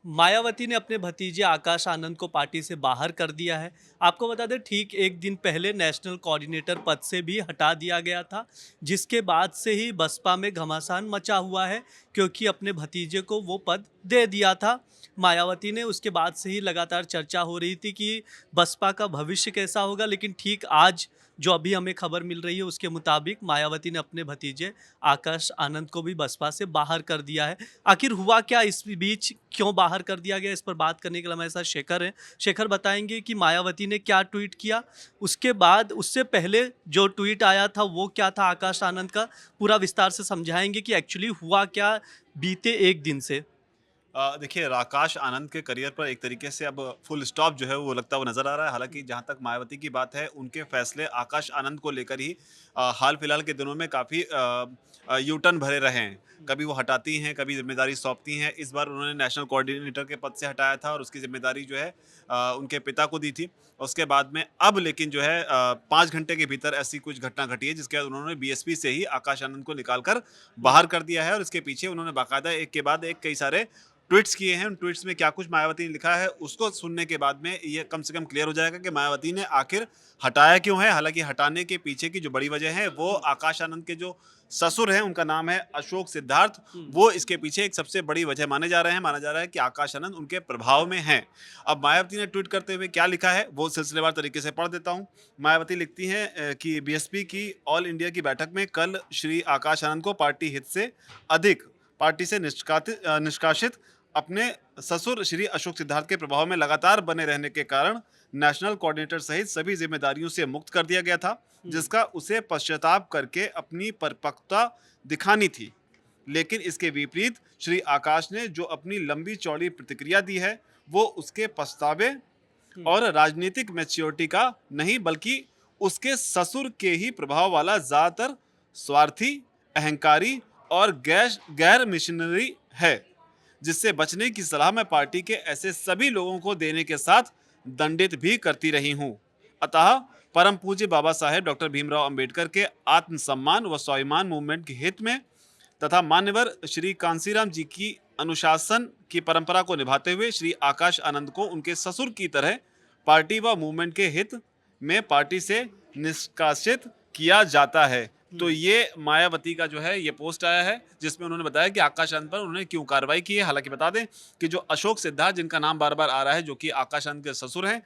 मायावती ने अपने भतीजे आकाश आनंद को पार्टी से बाहर कर दिया है। आपको बता दें ठीक एक दिन पहले नेशनल कोऑर्डिनेटर पद से भी हटा दिया गया था, जिसके बाद से ही बसपा में घमासान मचा हुआ है क्योंकि अपने भतीजे को वो पद दे दिया था मायावती ने। उसके बाद से ही लगातार चर्चा हो रही थी कि बसपा का भविष्य कैसा होगा, लेकिन ठीक आज जो अभी हमें खबर मिल रही है उसके मुताबिक मायावती ने अपने भतीजे आकाश आनंद को भी बसपा से बाहर कर दिया है। आखिर हुआ क्या इस बीच, क्यों बाहर कर दिया गया, इस पर बात करने के लिए हमारे साथ शेखर हैं। शेखर बताएंगे कि मायावती ने क्या ट्वीट किया, उसके बाद उससे पहले जो ट्वीट आया था वो क्या था आकाश आनंद का, पूरा विस्तार से समझाएंगे कि एक्चुअली हुआ क्या बीते एक दिन से। देखिए आकाश आनंद के करियर पर एक तरीके से अब फुल स्टॉप जो है वो लगता हुआ नज़र आ रहा है। हालाँकि जहाँ तक मायावती की बात है, उनके फैसले आकाश आनंद को लेकर ही हाल फिलहाल के दिनों में काफ़ी यू टर्न भरे रहे हैं। कभी वो हटाती हैं, कभी ज़िम्मेदारी सौंपती हैं। इस बार उन्होंने नेशनल कोऑर्डिनेटर के पद से हटाया था और उसकी ज़िम्मेदारी जो है उनके पिता को दी थी। उसके बाद में अब लेकिन जो है 5 घंटे के भीतर ऐसी कुछ घटना घटी है जिसके बाद उन्होंने बीएसपी से ही आकाश आनंद को निकाल कर बाहर कर दिया है और इसके पीछे उन्होंने बाकायदा एक के बाद एक कई सारे ट्वीट्स किए हैं। उन ट्वीट्स में क्या कुछ मायावती ने लिखा है, उसको सुनने के बाद में ये कम से कम क्लियर हो जाएगा कि मायावती ने आखिर हटाया क्यों है। हालाँकि हटाने के पीछे की जो बड़ी वजह है, वो आकाश आनंद के जो ससुर हैं, उनका नाम है अशोक सिद्धार्थ, वो इसके पीछे एक सबसे बड़ी वजह माने जा रहे हैं। माना जा रहा है कि आकाश आनंद उनके प्रभाव में हैं। अब मायावती ने ट्वीट करते हुए क्या लिखा है, वो सिलसिलेवार तरीके से पढ़ देता हूँ। मायावती लिखती हैं कि बीएसपी की ऑल इंडिया की बैठक में कल श्री आकाश आनंद को पार्टी हित से अधिक पार्टी से निष्कासित अपने ससुर श्री अशोक सिद्धार्थ के प्रभाव में लगातार बने रहने के कारण नेशनल कोऑर्डिनेटर सहित सभी जिम्मेदारियों से मुक्त कर दिया गया था, जिसका उसे पश्चाताप करके अपनी परिपक्वता दिखानी थी। लेकिन इसके विपरीत श्री आकाश ने जो अपनी लंबी चौड़ी प्रतिक्रिया दी है, वो उसके पछतावे और राजनीतिक मैच्योरिटी का नहीं, बल्कि उसके ससुर के ही प्रभाव वाला ज्यादातर स्वार्थी, अहंकारी और गैर मिशनरी है, जिससे बचने की सलाह मैं पार्टी के ऐसे सभी लोगों को देने के साथ दंडित भी करती रही हूं। अतः परम पूज्य बाबा साहेब डॉक्टर भीमराव अंबेडकर के आत्मसम्मान व स्वाभिमान मूवमेंट के हित में तथा मान्यवर श्री कांसीराम जी की अनुशासन की परंपरा को निभाते हुए श्री आकाश आनंद को उनके ससुर की तरह पार्टी व मूवमेंट के हित में पार्टी से निष्कासित किया जाता है। तो ये मायावती का जो है ये पोस्ट आया है, जिसमें उन्होंने बताया कि आकाश आनंद पर उन्होंने क्यों कार्रवाई की है। हालांकि बता दें कि जो अशोक सिद्धार्थ, जिनका नाम बार बार आ रहा है, जो कि आकाश आनंद के ससुर हैं,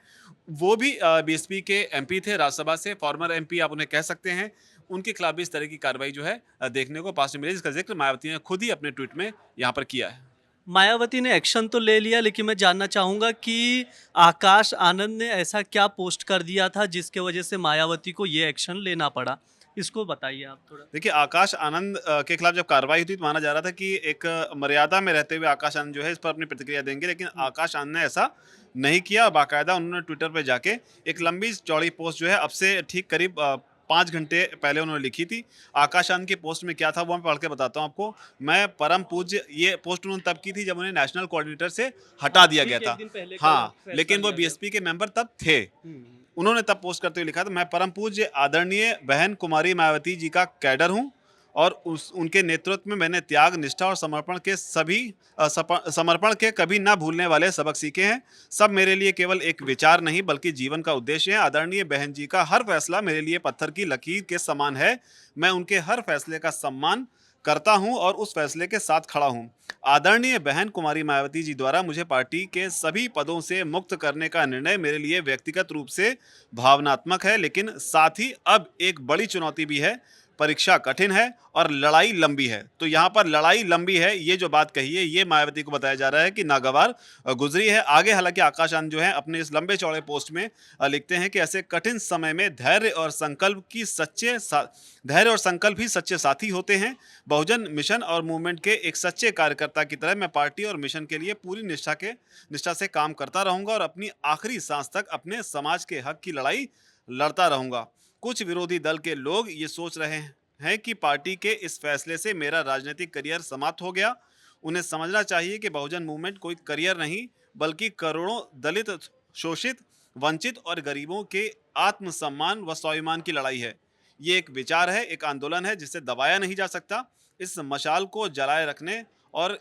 वो भी बीएसपी के एमपी थे, राज्यसभा से फॉर्मर एमपी आप उन्हें कह सकते हैं। उनके खिलाफ भी इस तरह की कार्रवाई जो है देखने को पास में मिली, जिसका जिक्र मायावती ने खुद ही अपने ट्वीट में यहाँ पर किया है। मायावती ने एक्शन तो ले लिया, लेकिन मैं जानना चाहूंगा कि आकाश आनंद ने ऐसा क्या पोस्ट कर दिया था जिसके वजह से मायावती को ये एक्शन लेना पड़ा, इसको बताइए आप थोड़ा। देखिए आकाश आनंद के खिलाफ जब कार्रवाई हुई तो माना जा रहा था कि एक मर्यादा में रहते हुए आकाश आनंद जो है इस पर अपनी प्रतिक्रिया देंगे, लेकिन आकाश आनंद ने ऐसा नहीं किया। बाकायदा उन्होंने ट्विटर पे जाके एक लंबी चौड़ी पोस्ट जो है अब से ठीक करीब 5 घंटे पहले उन्होंने लिखी थी। आकाश आनंद की पोस्ट में क्या था वो मैं पढ़ के बताता हूँ आपको। मैं परम पूज्य, ये पोस्ट उन्होंने तब की थी जब उन्हें नेशनल कोऑर्डिनेटर से हटा दिया गया ठीक एक था। दिन पहले का हाँ, फैसला लेकिन वो लिया गया। बीएसपी के मेंबर तब थे। उन्होंने तब पोस्ट करते हुए लिखा था, मैं परम पूज्य आदरणीय बहन कुमारी मायावती जी का कैडर हूं और उनके नेतृत्व में मैंने त्याग, निष्ठा और समर्पण के समर्पण के कभी ना भूलने वाले सबक सीखे हैं। सब मेरे लिए केवल एक विचार नहीं बल्कि जीवन का उद्देश्य है। आदरणीय बहन जी का हर फैसला मेरे लिए पत्थर की लकीर के समान है। मैं उनके हर फैसले का सम्मान करता हूं और उस फैसले के साथ खड़ा हूं। आदरणीय बहन कुमारी मायावती जी द्वारा मुझे पार्टी के सभी पदों से मुक्त करने का निर्णय मेरे लिए व्यक्तिगत रूप से भावनात्मक है, लेकिन साथ ही अब एक बड़ी चुनौती भी है। परीक्षा कठिन है और लड़ाई लंबी है। तो यहाँ पर लड़ाई लंबी है, ये जो बात कही है, ये मायावती को बताया जा रहा है कि नागवार गुजरी है। आगे हालांकि आकाश आनंद जो है अपने इस लंबे चौड़े पोस्ट में लिखते हैं कि ऐसे कठिन समय में धैर्य और संकल्प ही सच्चे साथी होते हैं। बहुजन मिशन और मूवमेंट के एक सच्चे कार्यकर्ता की तरह मैं पार्टी और मिशन के लिए पूरी निष्ठा से काम करता रहूंगा और अपनी आखिरी सांस तक अपने समाज के हक की लड़ाई लड़ता रहूंगा। कुछ विरोधी दल के लोग ये सोच रहे हैं कि पार्टी के इस फैसले से मेरा राजनीतिक करियर समाप्त हो गया। उन्हें समझना चाहिए कि बहुजन मूवमेंट कोई करियर नहीं बल्कि करोड़ों दलित, शोषित, वंचित और गरीबों के आत्मसम्मान व स्वाभिमान की लड़ाई है। ये एक विचार है, एक आंदोलन है जिसे दबाया नहीं जा सकता। इस मशाल को जलाए रखने और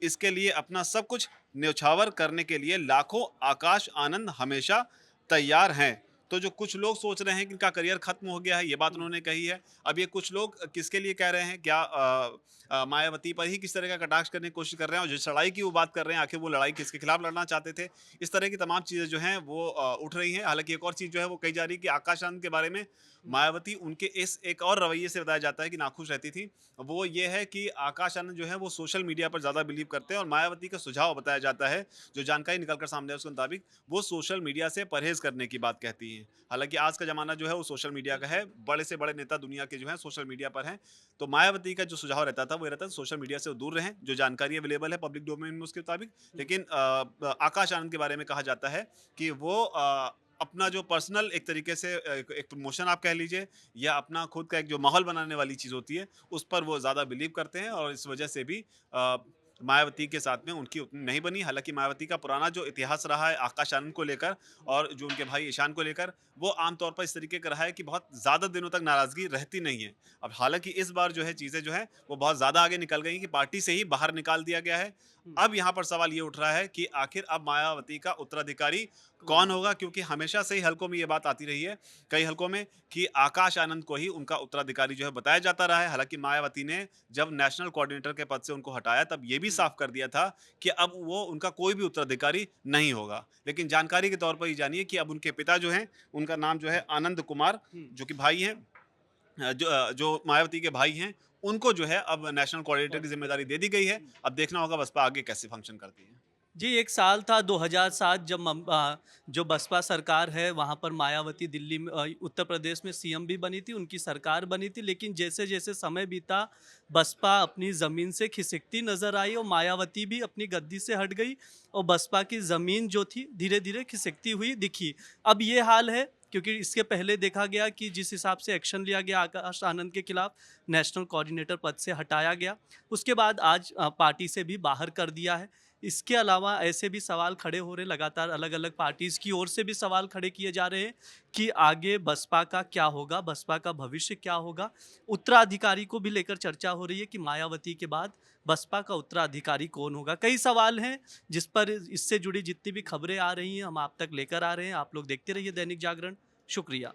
इसके लिए अपना सब कुछ न्यौछावर करने के लिए लाखों आकाश आनंद हमेशा तैयार हैं। तो जो कुछ लोग सोच रहे हैं कि इनका करियर खत्म हो गया है, ये बात उन्होंने कही है। अब ये कुछ लोग किसके लिए कह रहे हैं? क्या मायावती पर ही किस तरह का कटाक्ष करने की कोशिश कर रहे हैं? और जिस लड़ाई की वो बात कर रहे हैं, आखिर वो लड़ाई किसके खिलाफ लड़ना चाहते थे? इस तरह की तमाम चीज़ें जो हैं वो उठ रही हैं। हालाँकि एक और चीज़ जो है वो कही जा रही है कि आकाश आनंद के बारे में मायावती उनके इस एक और रवैये से बताया जाता है कि नाखुश रहती थी। वो ये है कि आकाश आनंद जो है वो सोशल मीडिया पर ज़्यादा बिलीव करते हैं, और मायावती का सुझाव बताया जाता है, जो जानकारी निकल कर सामने है उसके मुताबिक, वो सोशल मीडिया से परहेज़ करने की बात कहती हैं। हालाँकि आज का ज़माना जो है वो सोशल मीडिया का है, बड़े से बड़े नेता दुनिया के जो हैं सोशल मीडिया पर हैं। तो मायावती का जो सुझाव रहता था वो ये रहता था सोशल मीडिया से वो दूर रहें, जो जानकारी अवेलेबल है पब्लिक डोमेन में उसके मुताबिक। लेकिन आकाश आनंद के बारे में कहा जाता है कि वो अपना जो पर्सनल एक तरीके से एक प्रमोशन आप कह लीजिए, या अपना खुद का एक जो माहौल बनाने वाली चीज़ होती है, उस पर वो ज़्यादा बिलीव करते हैं, और इस वजह से भी मायावती के साथ में उनकी उतनी नहीं बनी। हालाँकि मायावती का पुराना जो इतिहास रहा है आकाश आनंद को लेकर और जो उनके भाई ईशान को लेकर, वो आम तौर पर इस तरीके का रहा है कि बहुत ज़्यादा दिनों तक नाराज़गी रहती नहीं है। अब हालाँकि इस बार जो है चीज़ें जो हैं वो बहुत ज़्यादा आगे निकल गई कि पार्टी से ही बाहर निकाल दिया गया है। अब यहाँ पर सवाल ये उठ रहा है कि आखिर अब मायावती का उत्तराधिकारी कौन होगा? क्योंकि हमेशा से ही हलकों में ये बात आती रही है, कई हलकों में, कि आकाश आनंद को ही उनका उत्तराधिकारी जो है बताया जाता रहा है। हालाँकि मायावती ने जब नेशनल कोऑर्डिनेटर के पद से उनको हटाया, तब ये भी साफ कर दिया था कि अब वो उनका कोई भी उत्तराधिकारी नहीं होगा। लेकिन जानकारी के तौर पर ये जानिए कि अब उनके पिता जो हैं, उनका नाम जो है आनंद कुमार, जो कि भाई हैं, जो मायावती के भाई हैं, उनको जो है अब नेशनल कोऑर्डिनेटर की ज़िम्मेदारी दे दी गई है। अब देखना होगा बसपा आगे कैसे फंक्शन करती है। जी, एक साल था 2007 जब जो बसपा सरकार है वहाँ पर मायावती दिल्ली में उत्तर प्रदेश में सीएम भी बनी थी, उनकी सरकार बनी थी। लेकिन जैसे-जैसे समय बीता, बसपा अपनी ज़मीन से खिसकती नज़र आई और मायावती भी अपनी गद्दी से हट गई और बसपा की ज़मीन जो थी धीरे-धीरे खिसकती हुई दिखी। अब ये हाल है क्योंकि इसके पहले देखा गया कि जिस हिसाब से एक्शन लिया गया आकाश आनंद के खिलाफ, नेशनल कोऑर्डिनेटर पद से हटाया गया। उसके बाद आज पार्टी से भी बाहर कर दिया है। इसके अलावा ऐसे भी सवाल खड़े हो रहे, लगातार अलग-अलग पार्टीज़ की ओर से भी सवाल खड़े किए जा रहे हैं कि आगे बसपा का क्या होगा, बसपा का भविष्य क्या होगा? उत्तराधिकारी को भी लेकर चर्चा हो रही है कि मायावती के बाद बसपा का उत्तराधिकारी कौन होगा? कई सवाल हैं जिस पर इससे जुड़ी जितनी भी खबरें आ रही हैं हम आप तक लेकर आ रहे हैं। आप लोग देखते रहिए दैनिक जागरण। शुक्रिया।